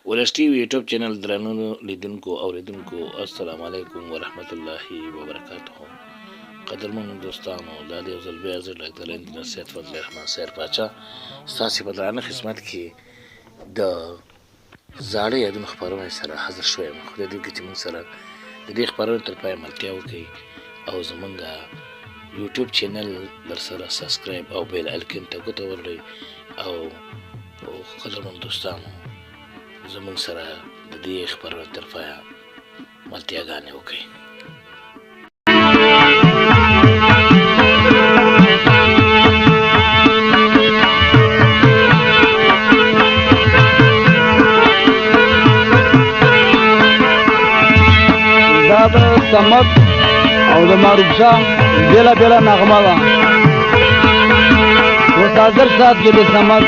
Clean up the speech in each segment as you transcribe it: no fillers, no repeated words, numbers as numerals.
ولس ټي وي یوټیوب چینل درنو لیدونکو اوریدونکو السلام علیکم ورحمت الله وبرکاته. قدرمن دوستانو دا د یو ځل بیا زه ډاکټر انجینر سید فضل رحمان سیر پاچا ستاسې په درانه خدمت کې د زاړه یادونو خپرونې سره حاضر شوی یم. خدای دې وکړي چې موږ سره د دې خپرونې تر پایه ملتیا وکړئ او زموږ یوټیوب چینل در سره سبسکرایب او بیل آیکن ته ګوته ورکړئ او قدرمن دوستانو زموږ سره د دې خپرونې تر پایه ملتیاګانې وکړئ. دا د صمد او د معروف شاه بېله بېله نغمه ده. اوس حاضر سات کې د صمد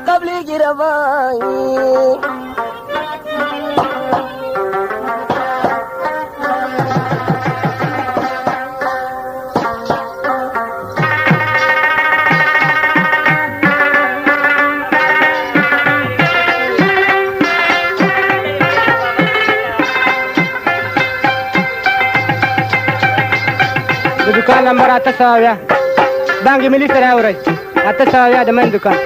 قبل جرباي د دکان نمبر 800 بانګ ملي سره اوري 800 د من دکان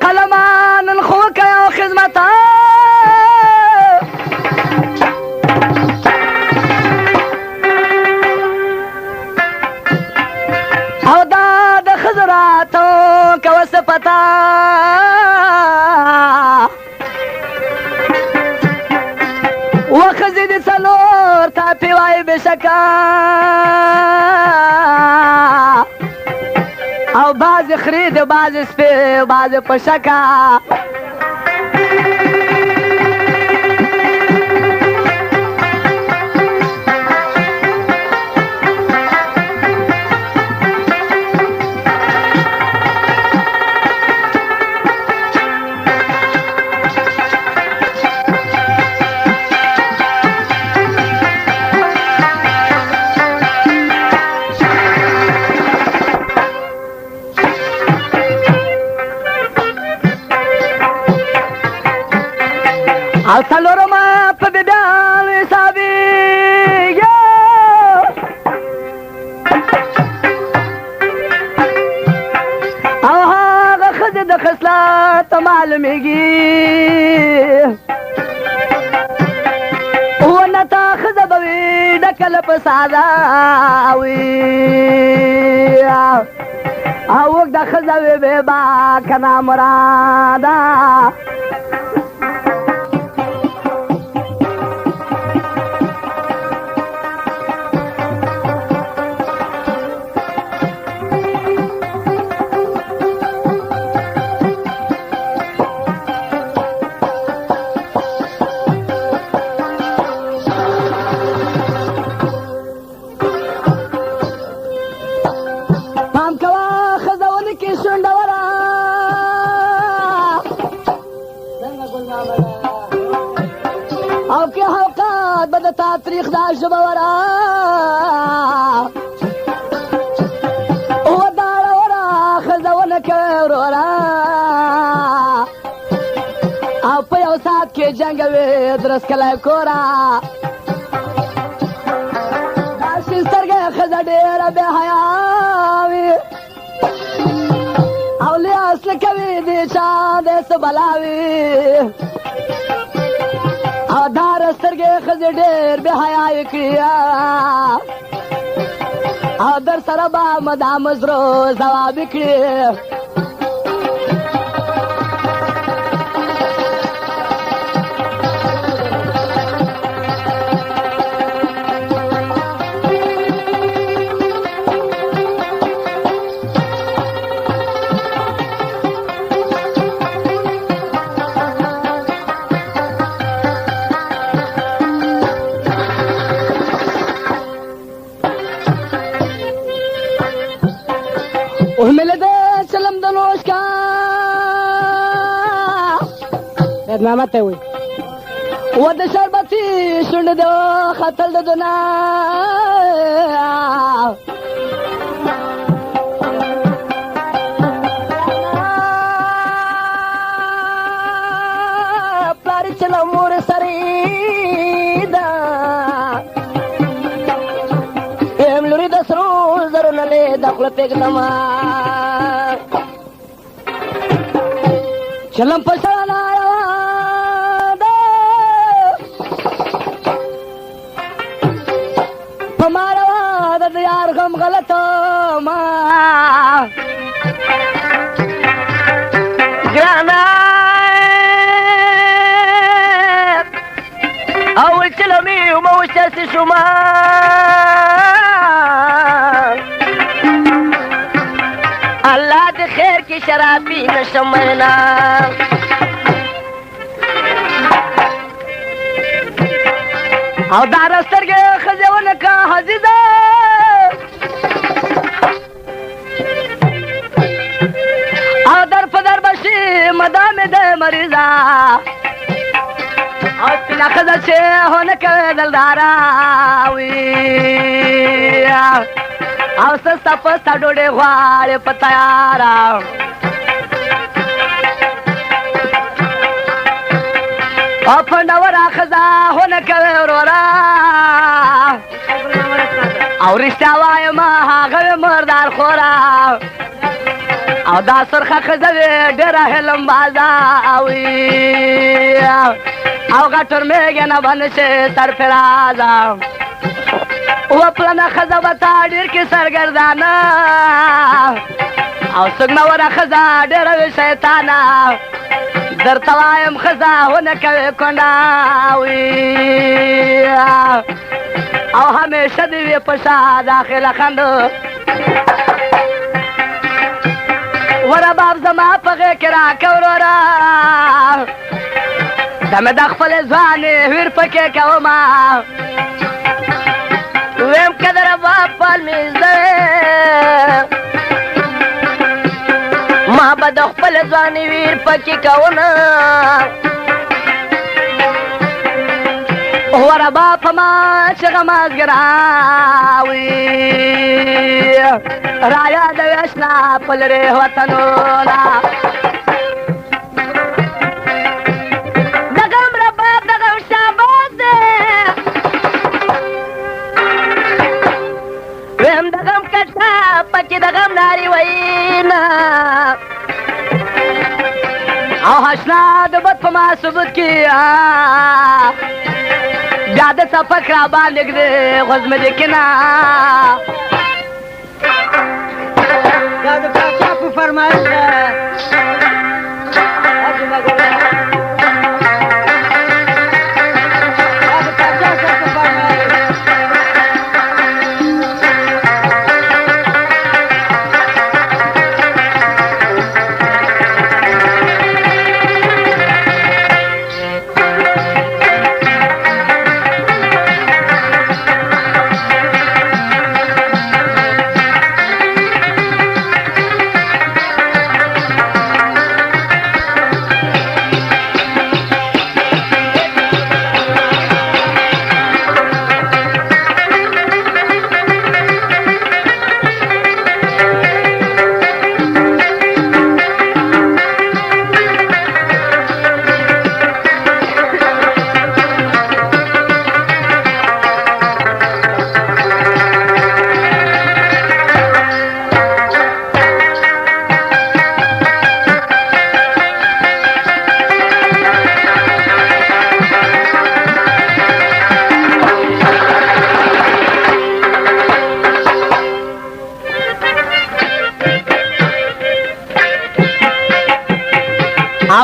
قلمان الخوك يا خدمتا او داد خزراتو كوسپتا وخزيد سلور تا پیوائی بشکا او باز خرید باز سپی باز پشکا او سلورما په بیان حسابي او هغه خزه د خصلات معلومیږي او نتا خزه بوي ډکل په ساده وي او د خزه وي با کنا مرادا او که حلقات بده تاریخ دا شبورا و دارا ورا خزون کرورا او په یو سات کې جنگوي درس کلای کورا داسې سترګې خزه ډېره بې حیاوي او لیاس لکوي دې چا دې څه بلاوي او دار سترګې خزه ډېر بې حیاوي کړي او در سره به مدام زرو ځواب کړي ومل ده چلم د نوش کا برنامه ته وي و د شربتي شوند د خطل د دنا پلار چلم مور سری دا املوري د سرو زر نه له دخل پګدما چلم پسانا دا پمارا د یار غم غلط ما ګرانا اول چلمي وموشت شما الله د خیر کی شرابی نشمنا او دار سترګې خځونه کا حزیزه او در پدر بشي مدام د مریضا او تلا خزه چې هونه کې دلدارا وی او سستا پستا ډوډۍ غواړې په تیاره او پنډوره ښځه هونه کوي ورورا او رښتیا وایم هغه مردار خورا او دا سرخه ښځه وې ډېره علم بازه وي او غټر میږې نه به نشي سرفرازه وپلنه ښځه به تا ډېر کې سرګردانه او سګنوره ښځه ډېره وي شیطانه درته وایم ښځه ونه کوي کونډه وي او همیشه دې وي په شا داخله خند وره باب زما په غېږ کې راکه وروره د مې د خپلې ځوانې ویر پکې کومه ویم که د رباب پال مې زده ما به د خپلې ځوانې ویر پکې کومه وره با په ما چغه مازګراوي رايادوي اشنا په لرې وطنونه د غم رباب د غم شاباس دی ویم د غم کټه پکې د غم ناري وینا او اشنا د بد په ما ثبوت کې بیا د څپک را باندې ږدې غوږ مې د کینه دا د پاچا په فرمایش ده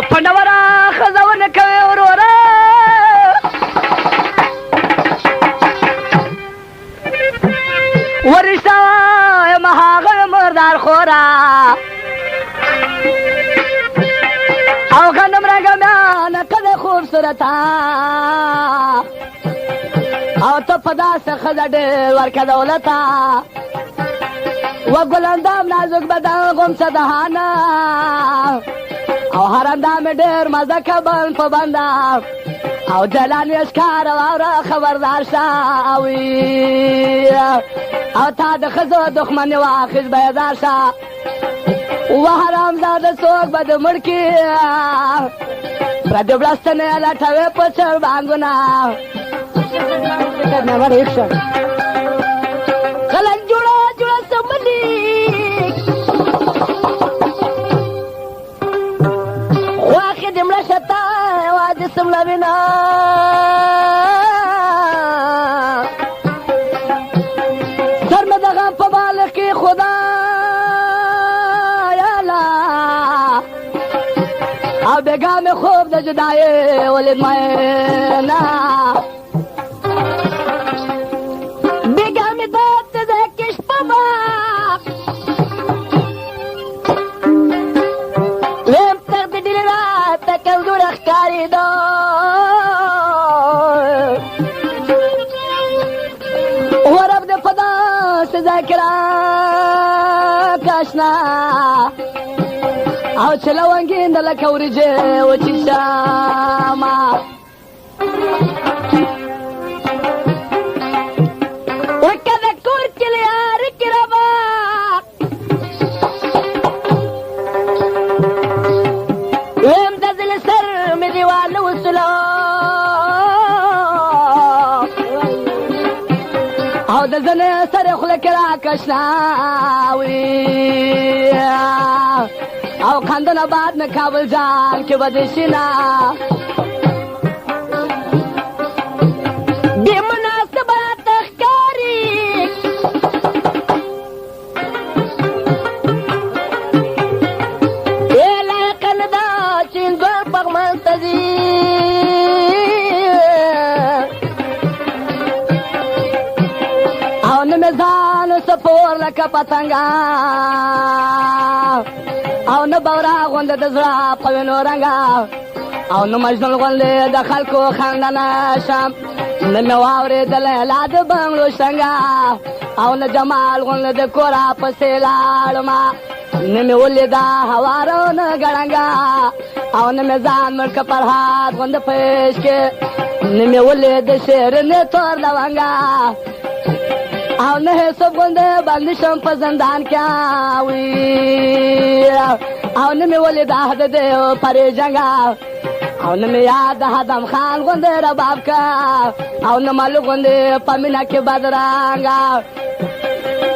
پنډوره ښځه ونه کوي وروره ورشته یم هغه مردار خورا او غنم رنګه میانه کده خوبصورته او ته په داسې ښځه ډېر ورکه دولته و ګلندام نازک بدن غمڅه دهانه او هر اندام ډېر مزه کبن په بنده او جلان یې ښکار واوره خبردار شه او تا د ښځو دښمني واخیست بیدار شه و حرامزاده څوک به د مړ کي پردې بړستنې لټوې په چړ بانګونه کلن جوړه جوړه سمني واخې دې مړه شته واده سمله وینا سر مې د غم په بالغ کې خدایاله او بېګا مې خوب د جدایۍ ولید مینا بېګا مې داد ته د کشف په باغ ویم تر د ډېرې راته کمزوره ښکارېده ورب دې په داسې ځای کې راکاشنا او چې لونګین د لکه وریجې وچیښمه وکه د کور کلیارې کې ربه ویم د زلې سر مې دیواله وسله او د زنې سره خوله کې راکشناوي او خندونه باد نه کابل جان کې به دې شینا بې مناسبه تښکاري بې لایقه نه ده چې دوه پغمن ته ځي او نه مې ځان سپور لکه پتنګه او نه بورا غونډه د زړه په وینو رنګه او نه مجنون غوندې د خلکو خندنه شم نه مې واورېدلی لا د بنګلو شرنګه او نه جمال غوندې د کوره پسې لاړمه نه مې ولیده هواره نه ګړنګه او نه مې ځان مړ که فرهاد غوندې په عشق کې نه مې ولید شیرینې تور لونګه او نه حساب غوندې بندي شم په زندان کې اوي او نه مې ولیده د دې پرې جنګه او نه مې یاد هدم خان غوندې رباب کا او نه مالو غوندې په مینه کې بدرنګه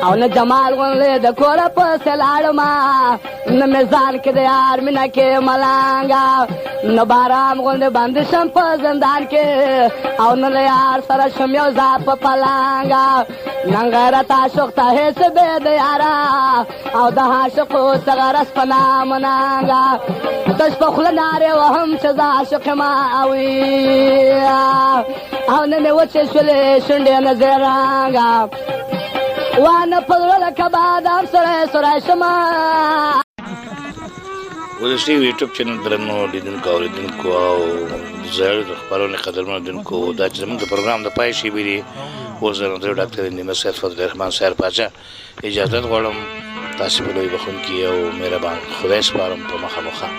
او نه جمال غوندې د کوره پسې لاړمه نه مې ځان کې د یار مینه کې ملنګه نه بارام غوندې بندي شم په زندان کې او نه له یار سره شم یو ځای په پلنګه نن غیرت عاشق ته هېڅ بې د یاره او د عاشقو څخه رس په نامه ننګه تش په خوله نارې وهم چې زه عاشق یم اوي او نه مې وچې شولې شونډې نه زیرنګه وانه په زړه لکه بادام سری سری شمه ولسي یوټیوب چینل درنو لیدونکو اورېدونکو او زړو د خپرونې قدرمنو لیدونکو دا چې زموږ د پروګرام د پای شېبې دي اوس زه د ډاکټر انجینر سید فضل الرحمن سیر پاچا اجازت غواړم تاسو په لوی بخښونکي او مهربان خدای سپارم په مخه